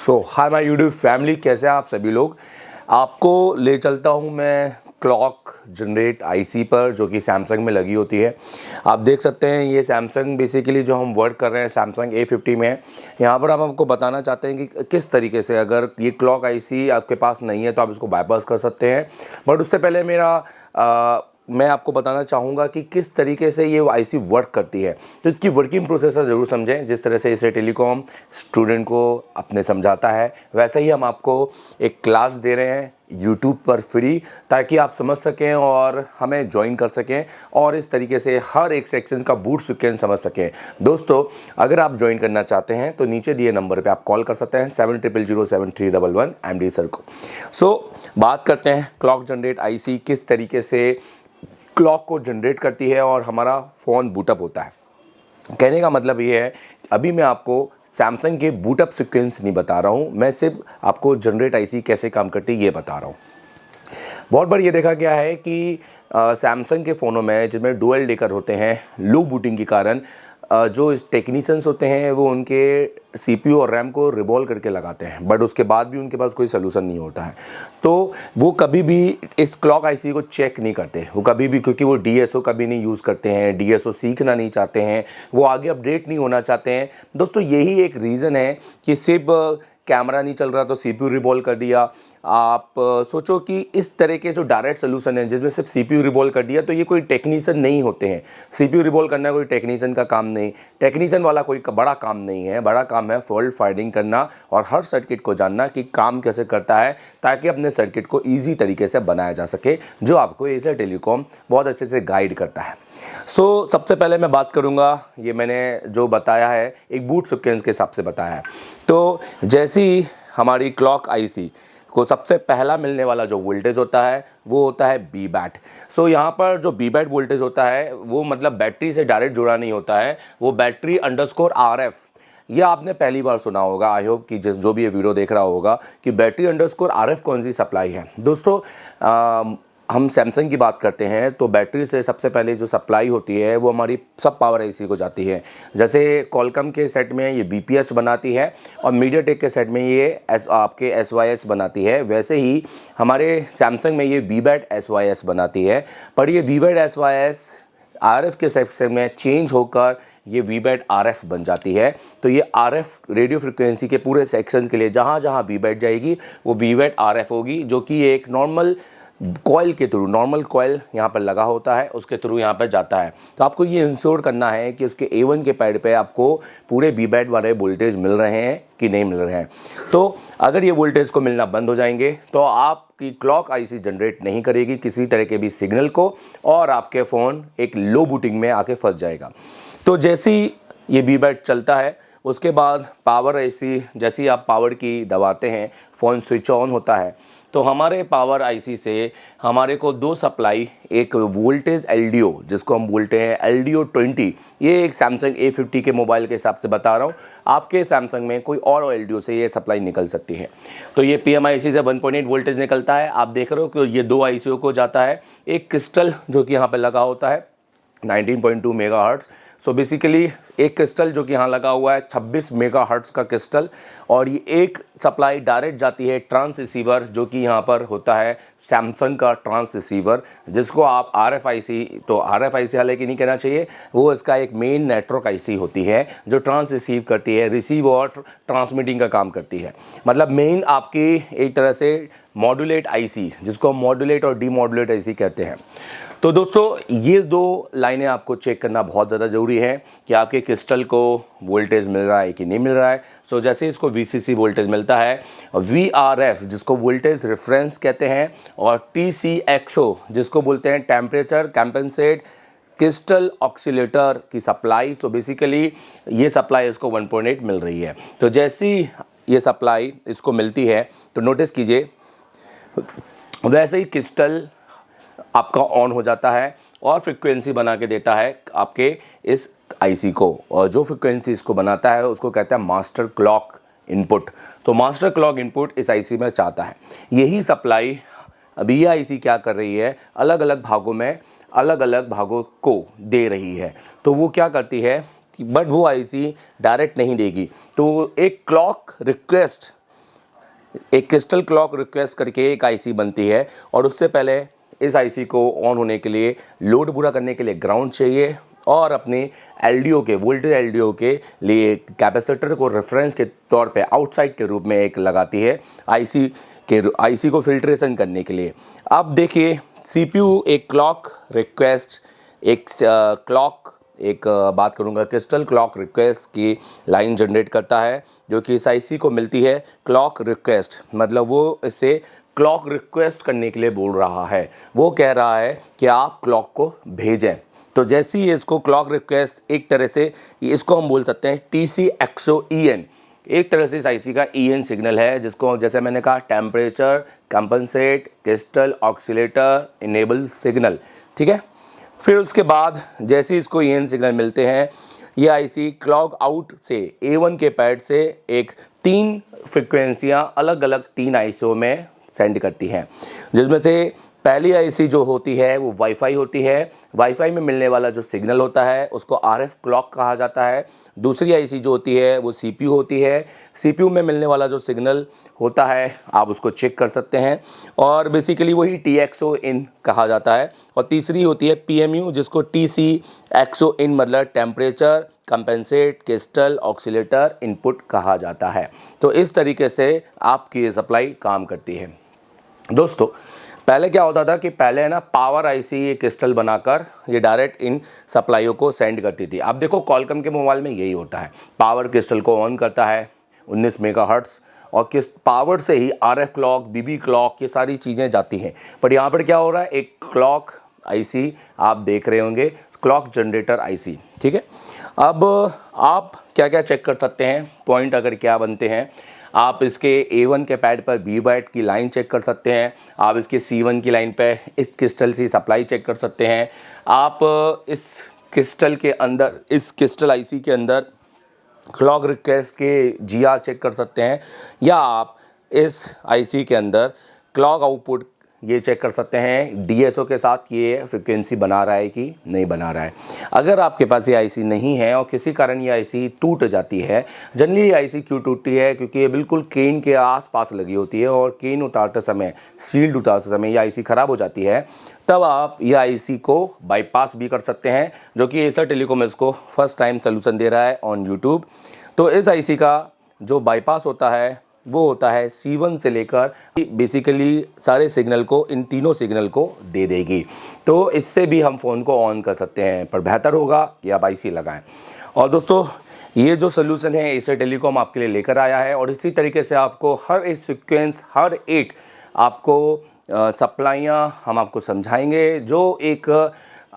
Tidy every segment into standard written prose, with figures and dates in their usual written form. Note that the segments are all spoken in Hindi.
So hi my YouTube family, कैसे हैं आप सभी लोग। आपको ले चलता हूं मैं क्लॉक जनरेट आईसी पर, जो कि सैमसंग में लगी होती है। आप देख सकते हैं ये सैमसंग बेसिकली जो हम वर्क कर रहे हैं सैमसंग A50 में है। यहाँ पर हम आपको बताना चाहते हैं कि किस तरीके से अगर ये क्लॉक आईसी आपके पास नहीं है तो आप इसको बाईपास कर सकते हैं। बट उससे पहले मैं आपको बताना चाहूँगा कि किस तरीके से ये आईसी वर्क करती है, तो इसकी वर्किंग प्रोसेस ज़रूर समझें। जिस तरह से इसे टेलीकॉम स्टूडेंट को अपने समझाता है, वैसे ही हम आपको एक क्लास दे रहे हैं यूट्यूब पर फ्री, ताकि आप समझ सकें और हमें ज्वाइन कर सकें और इस तरीके से हर एक सेक्शन का बूट सीक्वेंस समझ सकें। दोस्तों, अगर आप ज्वाइन करना चाहते हैं तो नीचे दिए नंबर पे आप कॉल कर सकते हैं 70007311 MD सर को। बात करते हैं क्लॉक जनरेट आईसी किस तरीके से क्लॉक को जनरेट करती है और हमारा फ़ोन बूटअप होता है। कहने का मतलब ये है, अभी मैं आपको सैमसंग के बूटअप सीक्वेंस नहीं बता रहा हूँ, मैं सिर्फ आपको जनरेट आईसी कैसे काम करती है ये बता रहा हूँ। बहुत बार ये देखा गया है कि सैमसंग के फ़ोनों में जिसमें डुअल डेकर होते हैं, लो बूटिंग के कारण जो इस टेक्नीशियंस होते हैं वो उनके सीपीयू और रैम को रिवॉल्व करके लगाते हैं, बट उसके बाद भी उनके पास कोई सलूशन नहीं होता है। तो वो कभी भी इस क्लॉक आईसी को चेक नहीं करते, वो कभी भी, क्योंकि वो डीएसओ कभी नहीं यूज़ करते हैं, डीएसओ सीखना नहीं चाहते हैं, वो आगे अपडेट नहीं होना चाहते हैं। दोस्तों, यही एक रीज़न है कि सिर्फ कैमरा नहीं चल रहा तो सीपीयू रिवॉल्व कर दिया। आप सोचो कि इस तरह के जो डायरेक्ट सोल्यूशन है जिसमें सिर्फ सीपीयू रिवॉल्व कर दिया, तो ये कोई टेक्नीशियन नहीं होते हैं। सीपीयू रिवॉल्व करना कोई टेक्नीशियन का काम नहीं, टेक्नीशियन वाला कोई बड़ा काम नहीं है। बड़ा काम है फॉल्ट फाइंडिंग करना और हर सर्किट को जानना कि काम कैसे करता है, ताकि अपने सर्किट को ईजी तरीके से बनाया जा सके, जो आपको एशिया टेलीकॉम बहुत अच्छे से गाइड करता है। सबसे पहले मैं बात करूंगा, ये मैंने जो बताया है एक बूट सीक्वेंस के हिसाब से बताया है। तो जैसी हमारी क्लॉक आईसी को सबसे पहला मिलने वाला जो वोल्टेज होता है वो होता है बी बैट। यहाँ पर जो बी बैट वोल्टेज होता है वो मतलब बैटरी से डायरेक्ट जुड़ा नहीं होता है, वो बैटरी अंडरस्कोर RF। ये आपने पहली बार सुना होगा, आई होप कि जो भी ये वीडियो देख रहा होगा कि बैटरी अंडरस्कोर RF कौन सी सप्लाई है। दोस्तों, हम सैमसंग की बात करते हैं तो बैटरी से सबसे पहले जो सप्लाई होती है वो हमारी सब पावर आईसी को जाती है। जैसे कॉलकम के सेट में ये BPH बनाती है और मीडियाटेक के सेट में ये आपके SYS बनाती है, वैसे ही हमारे सैमसंग में ये BBAT SYS बनाती है। पर ये BBAT SYS RF के सेक्शन में चेंज होकर ये VBAT RF बन जाती है। तो ये RF रेडियो फ्रिक्वेंसी के पूरे सेक्शन के लिए जहाँ जहाँ BBAT जाएगी वो BBAT RF होगी, जो कि एक नॉर्मल कॉइल के थ्रू, नॉर्मल कॉइल यहाँ पर लगा होता है, उसके थ्रू यहाँ पर जाता है। तो आपको ये इंश्योर करना है कि उसके A1 के पैड पे आपको पूरे BBAT वाले वोल्टेज मिल रहे हैं कि नहीं मिल रहे हैं। तो अगर ये वोल्टेज को मिलना बंद हो जाएंगे तो आपकी क्लॉक आईसी जनरेट नहीं करेगी किसी तरह के भी सिग्नल को, और आपके फ़ोन एक लो बूटिंग में आके फंस जाएगा। तो जैसे ही ये BBAT चलता है उसके बाद पावर आईसी, जैसे ही आप पावर की दबाते हैं फ़ोन स्विच ऑन होता है। तो हमारे पावर आईसी से हमारे को दो सप्लाई, एक वोल्टेज LDO जिसको हम बोलते हैं LDO 20, ये एक सैमसंग A50 के मोबाइल के हिसाब से बता रहा हूँ, आपके सैमसंग में कोई और LDO से ये सप्लाई निकल सकती है। तो ये PMIC से 1.8 वोल्टेज निकलता है। आप देख रहे हो कि ये दो आईसीओ को जाता है, एक क्रिस्टल जो कि यहाँ पर लगा होता है 19.2 मेगाहर्ट्ज़। बेसिकली एक क्रिस्टल जो कि यहाँ लगा हुआ है 26 मेगाहर्ट्ज़ का क्रिस्टल, और ये एक सप्लाई डायरेक्ट जाती है ट्रांस रिसीवर, जो कि यहाँ पर होता है सैमसंग का ट्रांस रिसीवर, जिसको आप RFIC, तो RFIC हालांकि नहीं कहना चाहिए, वो इसका एक मेन नेटवर्क आईसी होती है जो ट्रांस रिसीव करती है, रिसीव और ट्रांसमिटिंग का काम करती है। मतलब मेन आपकी एक तरह से मॉड्यूलेट आईसी, जिसको मॉड्यूलेट और डीमॉड्यूलेट आईसी कहते हैं। तो दोस्तों, ये दो लाइनें आपको चेक करना बहुत ज़्यादा ज़रूरी है कि आपके क्रिस्टल को वोल्टेज मिल रहा है कि नहीं मिल रहा है। जैसे इसको VCC वोल्टेज मिलता है, VRF जिसको वोल्टेज रेफरेंस कहते हैं, और TCXO जिसको बोलते हैं टेम्परेचर कंपेंसेट क्रिस्टल ऑक्सीलेटर की सप्लाई। तो बेसिकली ये सप्लाई इसको 1.8 मिल रही है। तो जैसी ये सप्लाई इसको मिलती है तो नोटिस कीजिए, वैसे ही क्रिस्टल आपका ऑन हो जाता है और फ्रिक्वेंसी बना के देता है आपके इस आईसी को, और जो फ्रिक्वेंसी इसको बनाता है उसको कहता है मास्टर क्लॉक इनपुट। तो मास्टर क्लॉक इनपुट इस आईसी में चाहता है। यही सप्लाई अभी ये आईसी क्या कर रही है, अलग अलग भागों में अलग अलग भागों को दे रही है। तो वो क्या करती है, बट वो आईसी डायरेक्ट नहीं देगी। तो एक क्लॉक रिक्वेस्ट एक क्रिस्टल क्लॉक रिक्वेस्ट करके एक आईसी बनती है, और उससे पहले इस आईसी को ऑन होने के लिए, लोड पूरा करने के लिए ग्राउंड चाहिए, और अपने एलडीओ के, वोल्टेज एलडीओ के लिए कैपेसिटर को रेफरेंस के तौर पे आउटसाइड के रूप में एक लगाती है आईसी को फिल्ट्रेशन करने के लिए। अब देखिए, सीपीयू एक क्लॉक रिक्वेस्ट, बात करूंगा क्रिस्टल क्लॉक रिक्वेस्ट की लाइन जनरेट करता है, जो कि इस आईसी को मिलती है क्लॉक रिक्वेस्ट। मतलब वो इसे क्लॉक रिक्वेस्ट करने के लिए बोल रहा है, वो कह रहा है कि आप क्लॉक को भेजें। तो जैसे ही इसको क्लॉक रिक्वेस्ट, एक तरह से इसको हम बोल सकते हैं TCXOEN, एक तरह से इस आईसी का EN सिग्नल है, जिसको जैसे मैंने कहा temperature, compensate, crystal oscillator, enable signal, ठीक है। फिर उसके बाद जैसे ही इसको EN सिग्नल मिलते हैं, ये आईसी क्लॉक आउट से A1 के पैड से एक 3 फ्रिक्वेंसियाँ अलग अलग 3 आईसीओ में सेंड करती हैं, जिसमें से पहली आईसी जो होती है वो वाईफाई होती है। वाईफाई में मिलने वाला जो सिग्नल होता है उसको RF क्लॉक कहा जाता है। दूसरी आईसी जो होती है वो CPU होती है। CPU में मिलने वाला जो सिग्नल होता है आप उसको चेक कर सकते हैं, और बेसिकली वही TXOIN कहा जाता है। और तीसरी होती है PMU, जिसको TCXOIN मतलब temperature, compensate, crystal oscillator input कहा जाता है। तो इस तरीके से आपकी सप्लाई काम करती है। दोस्तों, पहले क्या होता था कि पहले है ना, पावर आईसी क्रिस्टल बनाकर ये डायरेक्ट इन सप्लाइयों को सेंड करती थी। अब देखो कॉलकम के मोबाइल में यही होता है, पावर क्रिस्टल को ऑन करता है 19 मेगाहर्ट्ज़, और किस पावर से ही RF क्लॉक, BB क्लॉक, ये सारी चीज़ें जाती हैं। पर यहाँ पर क्या हो रहा है, एक क्लॉक आईसी आप देख रहे होंगे, क्लॉक जनरेटर आईसी, ठीक है। अब आप क्या क्या चेक कर सकते हैं, पॉइंट अगर क्या बनते हैं, आप इसके A1 के पैड पर B-बैट की लाइन चेक कर सकते हैं, आप इसके C1 की लाइन पे इस क्रिस्टल से सप्लाई चेक कर सकते हैं, आप इस क्रिस्टल के अंदर, इस क्रिस्टल आईसी के अंदर क्लॉक रिक्वेस्ट के GR चेक कर सकते हैं, या आप इस आईसी के अंदर क्लॉक आउटपुट ये चेक कर सकते हैं DSO के साथ, ये फ्रिक्वेंसी बना रहा है कि नहीं बना रहा है। अगर आपके पास ये आईसी नहीं है और किसी कारण ये आईसी टूट जाती है, जनरली ये आईसी क्यों टूटती है, क्योंकि ये बिल्कुल केन के आसपास लगी होती है, और केन उतारते समय, शील्ड उतारते समय ये आईसी ख़राब हो जाती है, तब आप ये आईसी को बाईपास भी कर सकते हैं, जो कि एसर टेलीकॉम इसको फर्स्ट टाइम सोल्यूशन दे रहा है ऑन यूट्यूब। तो इस आईसी का जो बाईपास होता है वो होता है C1 से लेकर, बेसिकली सारे सिग्नल को, इन तीनों सिग्नल को दे देगी। तो इससे भी हम फ़ोन को ऑन कर सकते हैं, पर बेहतर होगा कि आप आईसी लगाएं। और दोस्तों, ये जो सोल्यूशन है एसर टेलीकॉम आपके लिए लेकर आया है, और इसी तरीके से आपको हर एक सीक्वेंस, हर एक आपको सप्लाइयाँ हम आपको समझाएंगे, जो एक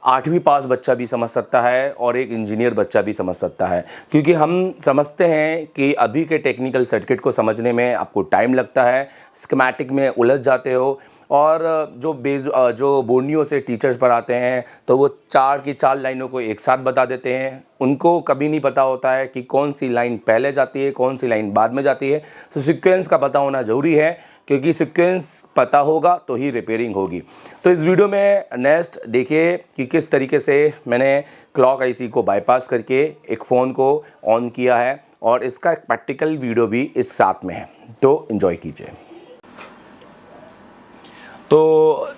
8वीं पास बच्चा भी समझ सकता है और एक इंजीनियर बच्चा भी समझ सकता है। क्योंकि हम समझते हैं कि अभी के टेक्निकल सर्किट को समझने में आपको टाइम लगता है, स्कीमेटिक में उलझ जाते हो, और जो बोर्नियो से टीचर्स पढ़ाते हैं तो वो 4 की 4 लाइनों को एक साथ बता देते हैं। उनको कभी नहीं पता होता है कि कौन सी लाइन पहले जाती है, कौन सी लाइन बाद में जाती है। तो सीक्वेंस का पता होना ज़रूरी है, क्योंकि सीक्वेंस पता होगा तो ही रिपेयरिंग होगी। तो इस वीडियो में नेक्स्ट देखिए कि किस तरीके से मैंने क्लॉक आईसी को बाईपास करके एक फ़ोन को ऑन किया है, और इसका एक प्रैक्टिकल वीडियो भी इस साथ में है, तो एंजॉय कीजिए। तो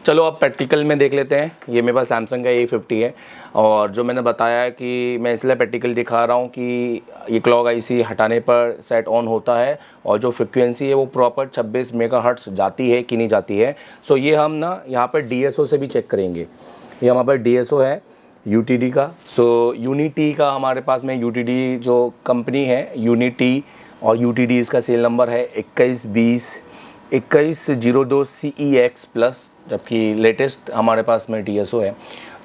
चलो अब प्रैक्टिकल में देख लेते हैं। ये मेरे पास सैमसंग का A50 है, और जो मैंने बताया है कि मैं इसलिए प्रैक्टिकल दिखा रहा हूँ कि ये क्लॉक आईसी हटाने पर सेट ऑन होता है, और जो फ्रिक्वेंसी है वो प्रॉपर 26 मेगाहर्ट्ज़ जाती है कि नहीं जाती है। सो ये हम ना यहाँ पर DSO से भी चेक करेंगे। ये हमारे पास DSO है UTD का। सो यूनिटी का हमारे पास में, UTD जो कंपनी है यूनिटी, और UTD इसका सेल नंबर है 2102 CEX प्लस, जबकि लेटेस्ट हमारे पास में DSO है।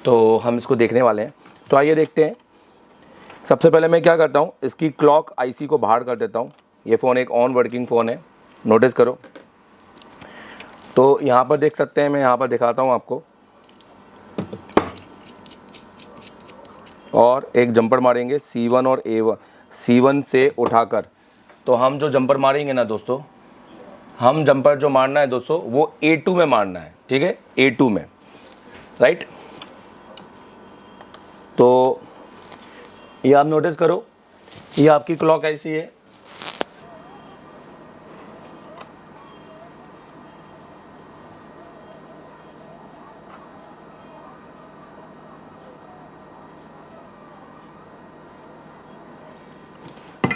तो हम इसको देखने वाले हैं, तो आइए देखते हैं। सबसे पहले मैं क्या करता हूँ, इसकी क्लॉक आईसी को बाहर कर देता हूँ। ये फ़ोन एक ऑन वर्किंग फ़ोन है, नोटिस करो। तो यहाँ पर देख सकते हैं, मैं यहाँ पर दिखाता हूँ आपको, और एक जंपर मारेंगे C1 और A1, C1 से उठाकर। तो हम जो जंपर मारेंगे ना दोस्तों, हम जंपर जो मारना है दोस्तों वो A2 में मारना है, ठीक है, A2 में, राइट। तो ये आप नोटिस करो, ये आपकी क्लॉक आईसी है।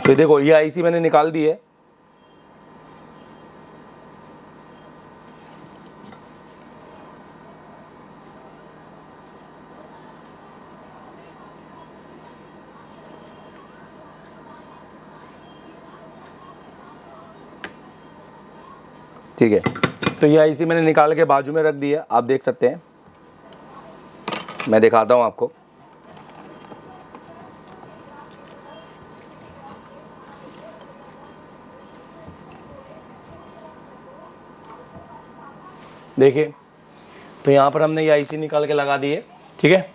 तो देखो ये आईसी मैंने निकाल दी है। ठीक है, तो ये आईसी मैंने निकाल के बाजू में रख दिया, आप देख सकते हैं। मैं दिखाता हूँ आपको। देखिए, तो यहाँ पर हमने ये आईसी निकाल के लगा दी है। ठीक है,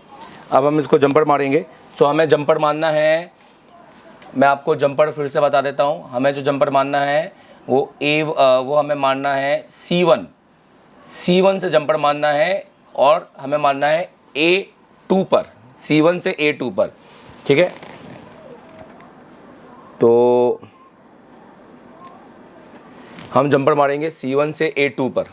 अब हम इसको जंपर मारेंगे। तो हमें जंपर मारना है, मैं आपको जंपर फिर से बता देता हूँ। हमें जो जंपर मारना है वो हमें मारना है C1 से जंपर मारना है, और हमें मारना है A2 पर, C1 से A2 पर। ठीक है, तो हम जंपर मारेंगे C1 से A2 पर।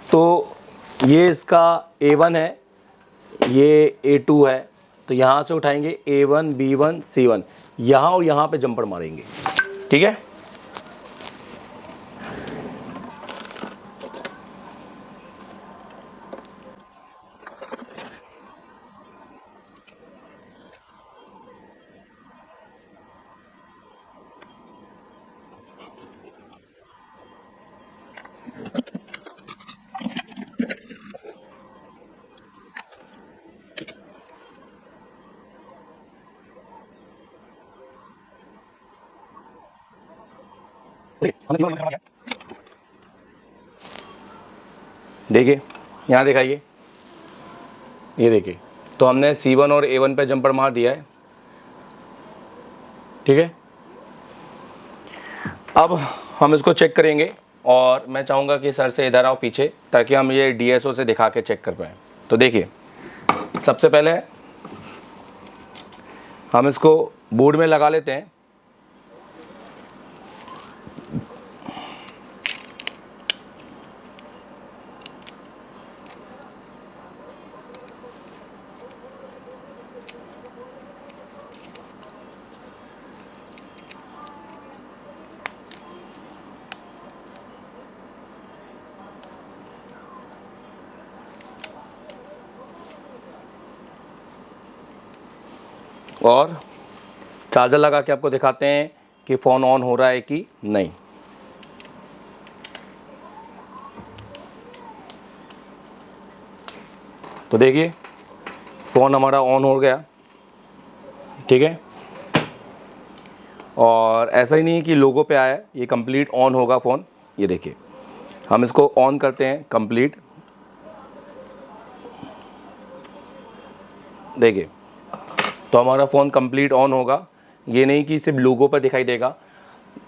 तो ये इसका A1 है, ये A2 है। तो यहाँ से उठाएंगे A1 B1 C1, यहाँ और यहाँ पे जंपर मारेंगे। ठीक है, देखिए यहाँ दिखाइए, ये देखिए। तो हमने C1 और A1 पे जंपर मार दिया है। ठीक है, अब हम इसको चेक करेंगे, और मैं चाहूँगा कि सर से इधर आओ पीछे, ताकि हम ये DSO से दिखा के चेक कर पाएँ। तो देखिए, सबसे पहले हम इसको बोर्ड में लगा लेते हैं। और चार्जर लगा के आपको दिखाते हैं कि फ़ोन ऑन हो रहा है कि नहीं। तो देखिए, फ़ोन हमारा ऑन हो गया। ठीक है, और ऐसा ही नहीं कि लोगो पे आया, ये कंप्लीट ऑन होगा फ़ोन। ये देखिए, हम इसको ऑन करते हैं कंप्लीट। देखिए, तो हमारा फ़ोन कंप्लीट ऑन होगा। ये नहीं कि सिर्फ लोगो पर दिखाई देगा।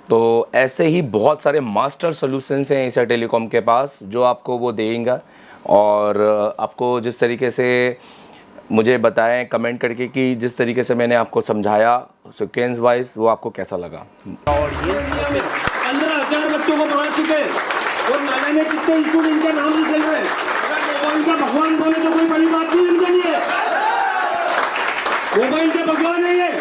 तो ऐसे ही बहुत सारे मास्टर सॉल्यूशंस हैं एशिया टेलीकॉम के पास, जो आपको वो देंगे। और आपको जिस तरीके से मुझे बताएं कमेंट करके कि जिस तरीके से मैंने आपको समझाया सीक्वेंस वाइज, वो आपको कैसा लगा। और ये 15,000 बच्चों को पढ़ा चुके, और मैंने ने कितने स्कूल इनके नाम लिखे हुए। अगर मोबाइल का भगवान बोले तो कोई बड़ी बात नहीं इनके लिए। मोबाइल का भगवान है ये।